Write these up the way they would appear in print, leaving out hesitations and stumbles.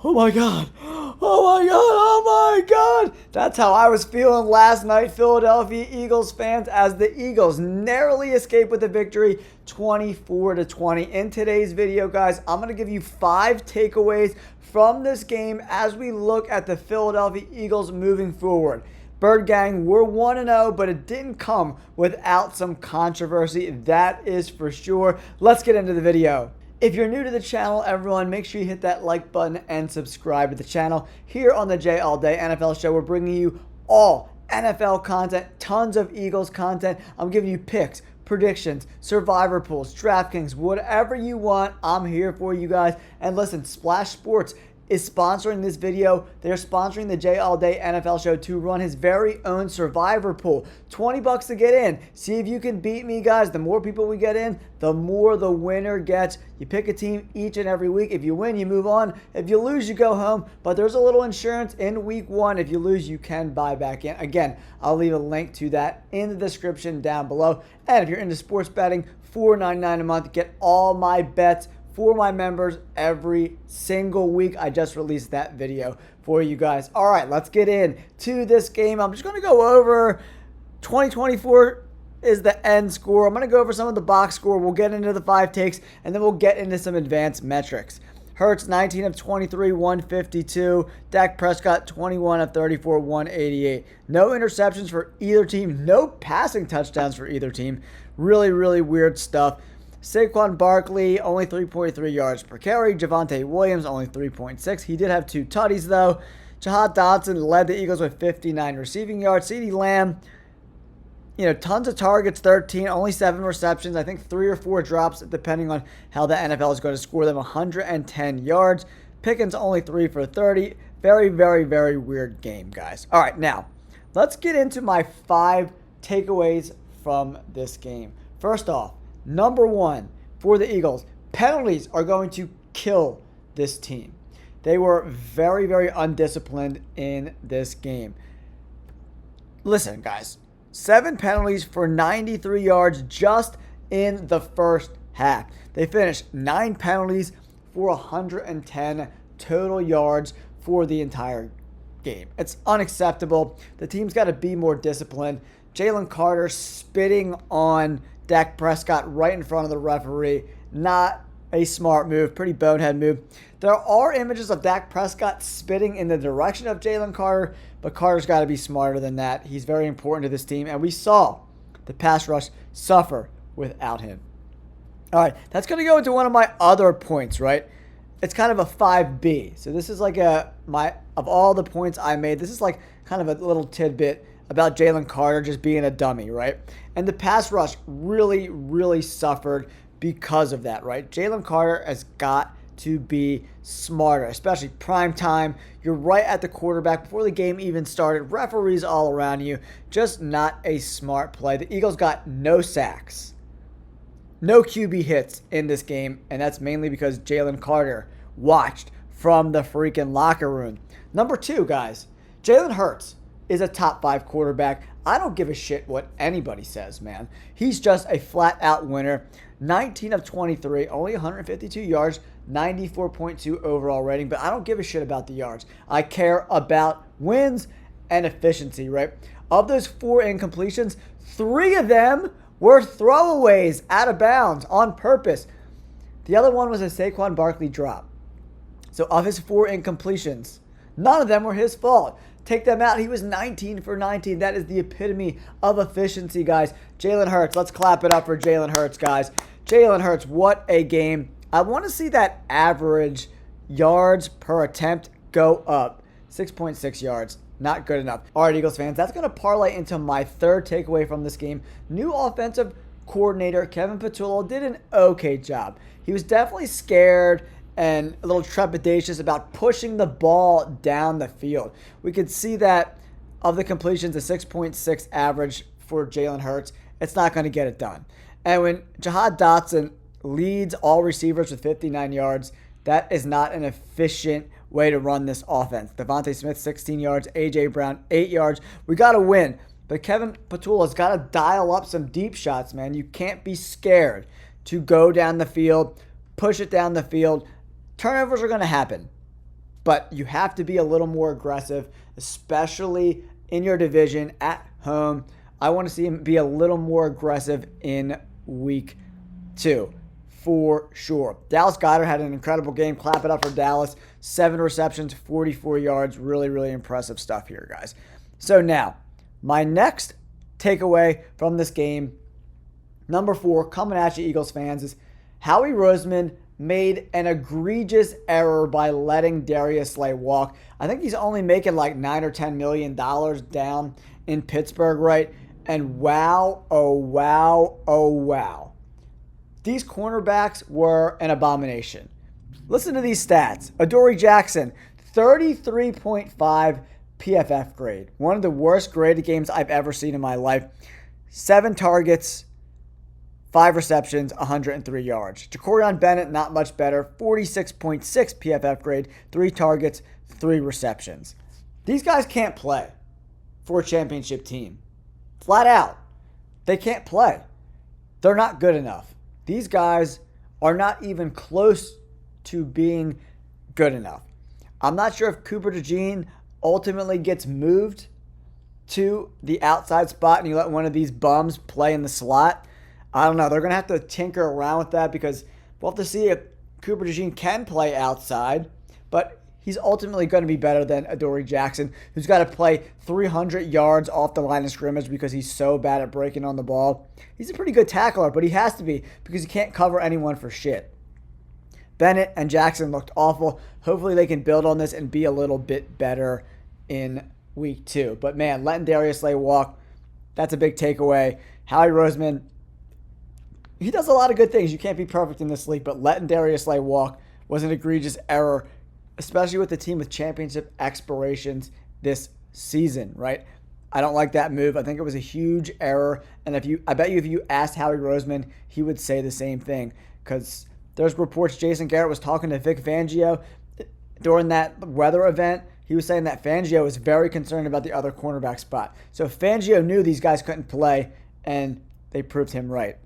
Oh my God. Oh my God. Oh my God. That's how I was feeling last night, Philadelphia Eagles fans, as the Eagles narrowly escaped with a victory 24-20. In today's video, guys, I'm going to give you 5 takeaways from this game as we look at the Philadelphia Eagles moving forward. Bird Gang, we're 1-0, but it didn't come without some controversy. That is for sure. Let's get into the video. If you're new to the channel, everyone, make sure you hit that like button and subscribe to the channel. Here on the J All Day NFL Show, we're bringing you all NFL content, tons of Eagles content. I'm giving you picks, predictions, survivor pools, DraftKings, whatever you want. I'm here for you guys. And listen, Splash Sports is sponsoring this video. They're sponsoring the J All Day NFL Show to run his very own survivor pool. $20 to get in. See if you can beat me, guys. The more people we get in, the more the winner gets. You pick a team each and every week. If you win, you move on. If you lose, you go home. But there's a little insurance in week 1. If you lose, you can buy back in. Again, I'll leave a link to that in the description down below. And if you're into sports betting, $4.99 a month. Get all my bets for my members every single week. I just released that video for you guys. All right, let's get into this game. I'm just going to go over 2024 is the end score. I'm going to go over some of the box score. We'll get into the 5 takes, and then we'll get into some advanced metrics. Hurts, 19 of 23, 152. Dak Prescott, 21 of 34, 188. No interceptions for either team. No passing touchdowns for either team. Really, really weird stuff. Saquon Barkley, only 3.3 yards per carry. Javonte Williams, only 3.6. He did have 2 tutties, though. Jahan Dotson led the Eagles with 59 receiving yards. CeeDee Lamb, tons of targets, 13, only 7 receptions. I think 3 or 4 drops, depending on how the NFL is going to score them. 110 yards. Pickens, only 3 for 30. Very, very, very weird game, guys. All right, now, let's get into my 5 takeaways from this game. First off, number 1 for the Eagles, penalties are going to kill this team. They were very, very undisciplined in this game. Listen, guys, 7 penalties for 93 yards just in the first half. They finished 9 penalties for 110 total yards for the entire game. It's unacceptable. The team's got to be more disciplined. Jalen Carter spitting on Dak Prescott right in front of the referee. Not a smart move. Pretty bonehead move. There are images of Dak Prescott spitting in the direction of Jalen Carter, but Carter's got to be smarter than that. He's very important to this team, and we saw the pass rush suffer without him. All right, that's going to go into one of my other points, right? It's kind of a 5B. So this is like of all the points I made, this is like kind of a little tidbit about Jalen Carter just being a dummy, right? And the pass rush really, really suffered because of that, right? Jalen Carter has got to be smarter, especially prime time. You're right at the quarterback before the game even started. Referees all around you. Just not a smart play. The Eagles got no sacks, no QB hits in this game, and that's mainly because Jalen Carter watched from the freaking locker room. Number 2, guys, Jalen Hurts is a top 5 quarterback. I don't give a shit what anybody says, man. He's just a flat-out winner. 19 of 23, only 152 yards, 94.2 overall rating, but I don't give a shit about the yards. I care about wins and efficiency, right? Of those 4 incompletions, 3 of them were throwaways out of bounds on purpose. The other one was a Saquon Barkley drop. So of his 4 incompletions, none of them were his fault. Take them out. He was 19 for 19. That is the epitome of efficiency, guys. Jalen Hurts. Let's clap it up for Jalen Hurts, guys. Jalen Hurts, what a game. I want to see that average yards per attempt go up. 6.6 yards. Not good enough. All right, Eagles fans, that's going to parlay into my 3rd takeaway from this game. New offensive coordinator Kevin Patullo did an okay job. He was definitely scared and a little trepidatious about pushing the ball down the field. We could see that of the completions, a 6.6 average for Jalen Hurts. It's not going to get it done. And when Jahan Dotson leads all receivers with 59 yards, that is not an efficient way to run this offense. Devontae Smith, 16 yards. A.J. Brown, 8 yards. We got to win. But Kevin Patullo's got to dial up some deep shots, man. You can't be scared to go down the field, push it down the field. Turnovers are going to happen. but you have to be a little more aggressive, especially in your division at home. I want to see him be a little more aggressive in week 2 for sure. Dallas Goedert had an incredible game. Clap it up for Dallas. 7 receptions, 44 yards. Really, really impressive stuff here, guys. So now, my next takeaway from this game, number 4, coming at you, Eagles fans, is Howie Roseman made an egregious error by letting Darius Slay walk. I think he's only making like $9 or $10 million down in Pittsburgh, right? And wow, oh wow, oh wow. These cornerbacks were an abomination. Listen to these stats. Adoree Jackson, 33.5 PFF grade. One of the worst graded games I've ever seen in my life. 7 targets, 5 receptions, 103 yards. Ja'Cory Bennett, not much better. 46.6 PFF grade, 3 targets, 3 receptions. These guys can't play for a championship team. Flat out. They can't play. They're not good enough. These guys are not even close to being good enough. I'm not sure if Cooper DeJean ultimately gets moved to the outside spot and you let one of these bums play in the slot. I don't know. They're going to have to tinker around with that because we'll have to see if Cooper DeJean can play outside, but he's ultimately going to be better than Adoree Jackson, who's got to play 300 yards off the line of scrimmage because he's so bad at breaking on the ball. He's a pretty good tackler, but he has to be because he can't cover anyone for shit. Bennett and Jackson looked awful. Hopefully they can build on this and be a little bit better in week 2. But man, letting Darius Slay walk, that's a big takeaway. Howie Roseman, he does a lot of good things. You can't be perfect in this league, but letting Darius Slay walk was an egregious error, especially with the team with championship aspirations this season, right? I don't like that move. I think it was a huge error. And I bet you if you asked Howie Roseman, he would say the same thing. Because there's reports Jason Garrett was talking to Vic Fangio during that weather event. He was saying that Fangio was very concerned about the other cornerback spot. So Fangio knew these guys couldn't play, and they proved him right.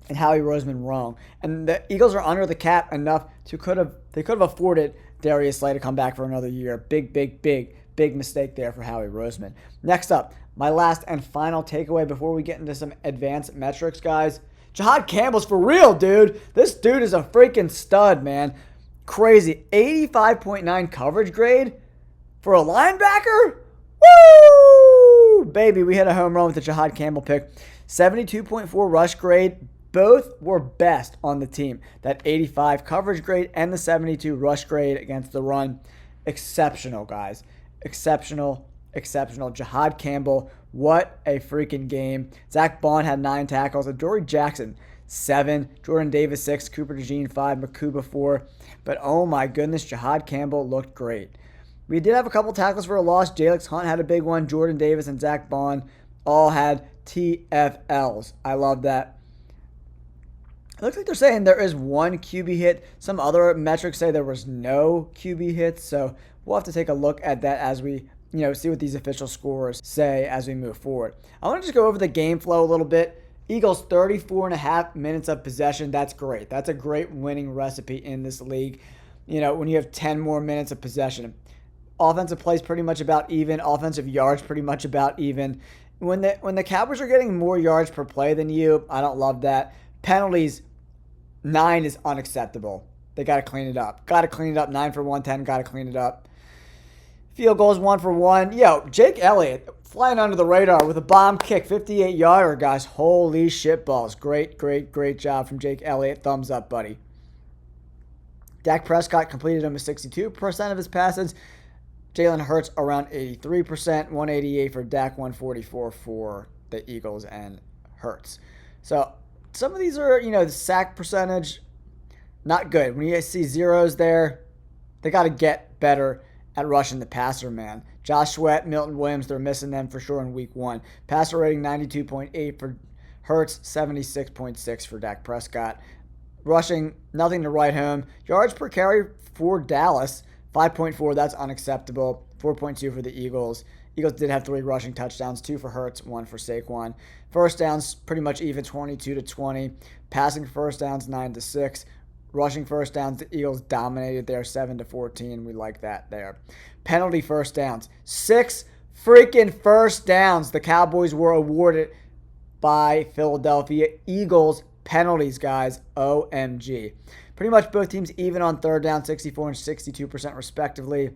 And Howie Roseman wrong. And the Eagles are under the cap enough they could have afforded Darius Slay to come back for another year. Big mistake there for Howie Roseman. Next up, my last and final takeaway before we get into some advanced metrics, guys. Jahad Campbell's for real, dude. This dude is a freaking stud, man. Crazy. 85.9 coverage grade for a linebacker? Woo! Baby, we hit a home run with the Jahad Campbell pick. 72.4 rush grade. Both were best on the team. That 85 coverage grade and the 72 rush grade against the run. Exceptional, guys. Exceptional. Jahad Campbell, what a freaking game. Zach Bond had 9 tackles. Adoree Jackson, 7. Jordan Davis, 6. Cooper DeJean, 5. Makuba, 4. But oh my goodness, Jahad Campbell looked great. We did have a couple tackles for a loss. Jalix Hunt had a big one. Jordan Davis and Zach Bond all had TFLs. I love that. It looks like they're saying there is 1 QB hit. Some other metrics say there was no QB hits. So we'll have to take a look at that as we see what these official scores say as we move forward. I want to just go over the game flow a little bit. Eagles 34.5 minutes of possession. That's great. That's a great winning recipe in this league. When you have 10 more minutes of possession. Offensive plays pretty much about even. Offensive yards pretty much about even. When the Cowboys are getting more yards per play than you, I don't love that. Penalties, 9 is unacceptable. They got to clean it up. 9 for 110. Got to clean it up. Field goals 1 for 1. Yo, Jake Elliott flying under the radar with a bomb kick, 58-yarder, guys. Holy shit balls. Great job from Jake Elliott. Thumbs up, buddy. Dak Prescott completed almost 62% of his passes. Jalen Hurts around 83%. 188 for Dak, 144 for the Eagles and Hurts. So some of these are, the sack percentage, not good. When you guys see zeros there, they got to get better at rushing the passer, man. Josh Sweat, Milton Williams, they're missing them for sure in week 1. Passer rating 92.8 for Hurts, 76.6 for Dak Prescott. Rushing, nothing to write home. Yards per carry for Dallas, 5.4. That's unacceptable. 4.2 for the Eagles. Eagles did have 3 rushing touchdowns, 2 for Hurts, 1 for Saquon. First downs, pretty much even, 22-20. Passing first downs, 9-6. Rushing first downs, the Eagles dominated there 7-14. We like that there. Penalty first downs. 6 freaking first downs the Cowboys were awarded by Philadelphia Eagles. Penalties, guys. OMG. Pretty much both teams even on third down, 64 and 62% respectively.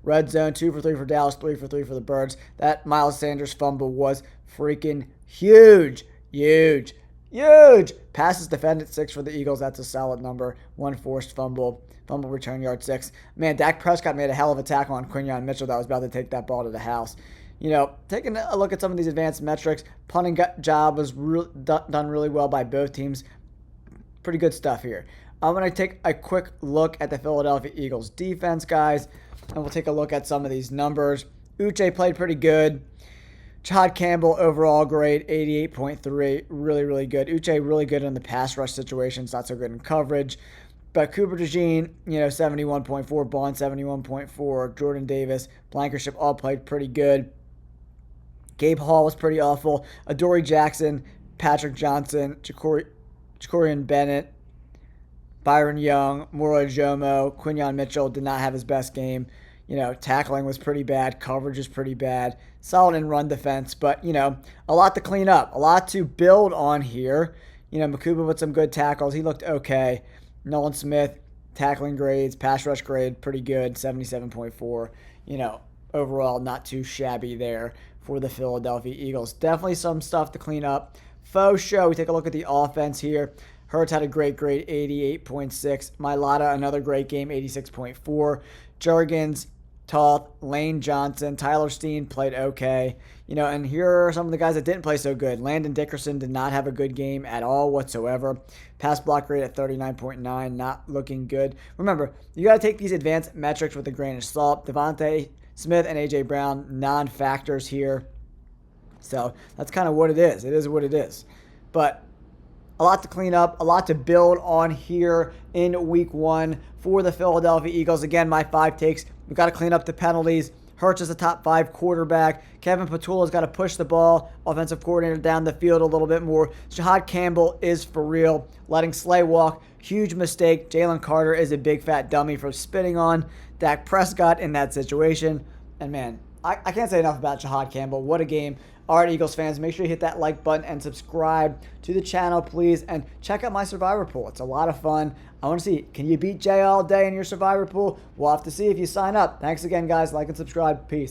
Red zone, 2 for 3 for Dallas, 3 for 3 for the Birds. That Miles Sanders fumble was freaking huge. Huge. Passes defended, 6 for the Eagles. That's a solid number. 1 forced fumble. Fumble return yard, 6. Man, Dak Prescott made a hell of a tackle on Quinyon Mitchell that was about to take that ball to the house. Taking a look at some of these advanced metrics, punting job was done really well by both teams. Pretty good stuff here. I'm going to take a quick look at the Philadelphia Eagles defense, guys, and we'll take a look at some of these numbers. Uche played pretty good. Chad Campbell, overall grade, 88.3. Really, really good. Uche really good in the pass rush situations, not so good in coverage. But Cooper DeJean, 71.4. Bond, 71.4. Jordan Davis, Blankenship all played pretty good. Gabe Hall was pretty awful. Adoree Jackson, Patrick Johnson, Jacorian Bennett, Byron Young, Moro Jomo, Quinyon Mitchell did not have his best game. Tackling was pretty bad. Coverage is pretty bad. Solid in run defense, but, a lot to clean up. A lot to build on here. Makuba with some good tackles. He looked okay. Nolan Smith, tackling grades, pass rush grade, pretty good, 77.4. Overall, not too shabby there for the Philadelphia Eagles. Definitely some stuff to clean up. Faux show, we take a look at the offense here. Hurts had a great grade, 88.6. Mailata, another great game, 86.4. Jurgens, Toth, Lane Johnson, Tyler Steen played okay. And here are some of the guys that didn't play so good. Landon Dickerson did not have a good game at all whatsoever. Pass block rate at 39.9, not looking good. Remember, you got to take these advanced metrics with a grain of salt. Devontae Smith and A.J. Brown, non-factors here. So that's kind of what it is. It is what it is. But a lot to clean up, a lot to build on here in week 1 for the Philadelphia Eagles. Again, my 5 takes. We've got to clean up the penalties. Hurts is a top 5 quarterback. Kevin Patula's got to push the ball, offensive coordinator, down the field a little bit more. Shahad Campbell is for real. Letting Slay walk, huge mistake. Jalen Carter is a big fat dummy for spitting on Dak Prescott in that situation. And man, I can't say enough about Shahad Campbell. What a game. All right, Eagles fans, make sure you hit that like button and subscribe to the channel, please. And check out my Survivor Pool. It's a lot of fun. I want to see, can you beat Jay all day in your Survivor Pool? We'll have to see if you sign up. Thanks again, guys. Like and subscribe. Peace.